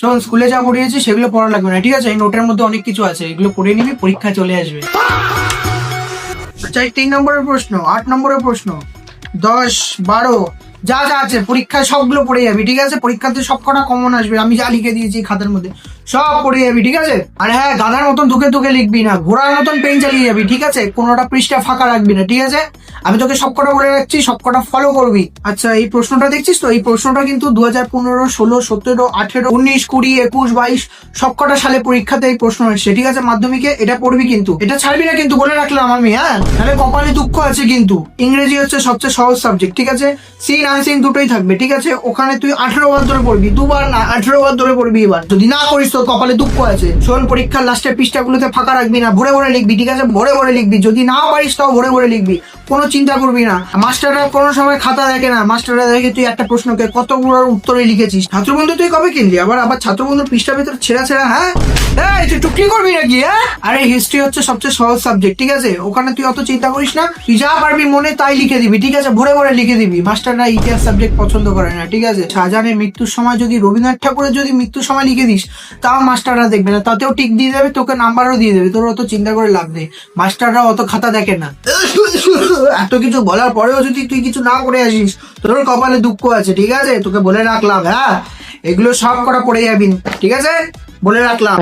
শোন, স্কুলে যা পড়িয়েছি সেগুলো পড়া লাগবে না, ঠিক আছে? এই নোটের মধ্যে অনেক কিছু আছে, এগুলো পড়ে নিবি, পরীক্ষা চলে আসবে। আচ্ছা, এই 3 নম্বরের প্রশ্ন, 8 নম্বরের প্রশ্ন, 10, 12 যা যা আছে পরীক্ষায় সবগুলো পড়ে যাবি, ঠিক আছে? পরীক্ষাতে সব কটা কমন আসবে, আমি যা লিখে দিয়েছি খাতার মধ্যে সব পড়ে যাবি, ঠিক আছে? আর হ্যাঁ, গাধার মতন ধুকে ধুকে লিখবি না, ঘোড়ার মতন পেন চালিয়ে যাবি, ঠিক আছে? কোনোটা পৃষ্ঠা ফাঁকা রাখবি না, ঠিক আছে? আমি তোকে সব কটা বলে রাখছি, সব কটা ফলো করবি। আচ্ছা, এই প্রশ্নটা দেখছিস তো? এই প্রশ্নটা কিন্তু 2015, 16, 17, 18, 19, 20, 21, 22 সব কটা সালে পরীক্ষাতে এই প্রশ্ন এসছে, ঠিক আছে? মাধ্যমিকে এটা পড়বি কিন্তু, এটা ছাড়বি না কিন্তু, বলে রাখলাম আমি। হ্যাঁ, তাহলে কপালে দুঃখ আছে কিন্তু। ইংরেজি হচ্ছে সবচেয়ে সহজ সাবজেক্ট, ঠিক আছে? সিন আনসিন দুটোই থাকবে, ঠিক আছে? ওখানে তুই 18 বার ধরে পড়বি, 2 বার না, 18 বার ধরে পড়বি। এবার যদি না করিস তোর কপালে দুঃখ আছে। শোন, পরীক্ষার লাস্টের পৃষ্ঠাগুলোতে ফাঁকা রাখবি না, ভরে ভরে লিখবি, ঠিক আছে? ভরে ভরে লিখবি, যদি না পারিস তাও ভরে ভরে লিখবি, কোনো চিন্তা করবি না। মাস্টাররা কোনো সময় খাতা দেখে না, মাস্টাররা দেখে তুই একটা প্রশ্নকে কতগুলোর উত্তরে লিখেছিস। ছাত্রবন্ধু তুই কবে কিনলি? আবার ছাত্রবন্ধুর পৃষ্ঠার ভিতর ছেঁড়া ছেঁড়া। হ্যাঁ, এই তুই টুকলি করবি নাকি? হ্যাঁ, আরে হিস্ট্রি হচ্ছে সবচেয়ে সহজ সাবজেক্ট, ঠিক আছে? ওখানে তুই অত চিন্তা করিস না, তুই যা পারবি মনে তাই লিখে দিবি, ঠিক আছে? ভরে ভরে লিখে দিবি। মাস্টাররা ইতিহাস সাবজেক্ট পছন্দ করে না, ঠিক আছে? শাহজাহানের মৃত্যুর সময় যদি রবীন্দ্রনাথ ঠাকুরের যদি মৃত্যুর সময় লিখে দিস, তাও মাস্টাররা দেখবে না, তাতেও টিক দিয়ে দেবে, তোকে নাম্বারও দিয়ে দেবে, তোর অত চিন্তা করে লাভ নেই। মাস্টাররা অত খাতা দেখে না। এত কিছু বলার পরেও যদি তুই কিছু না করে আসিস, তোর কপালে দুঃখ আছে, ঠিক আছে? তোকে বলে রাখলাম। হ্যাঁ, এগুলো সব কটা পড়ে যাবি, ঠিক আছে? বলে রাখলাম।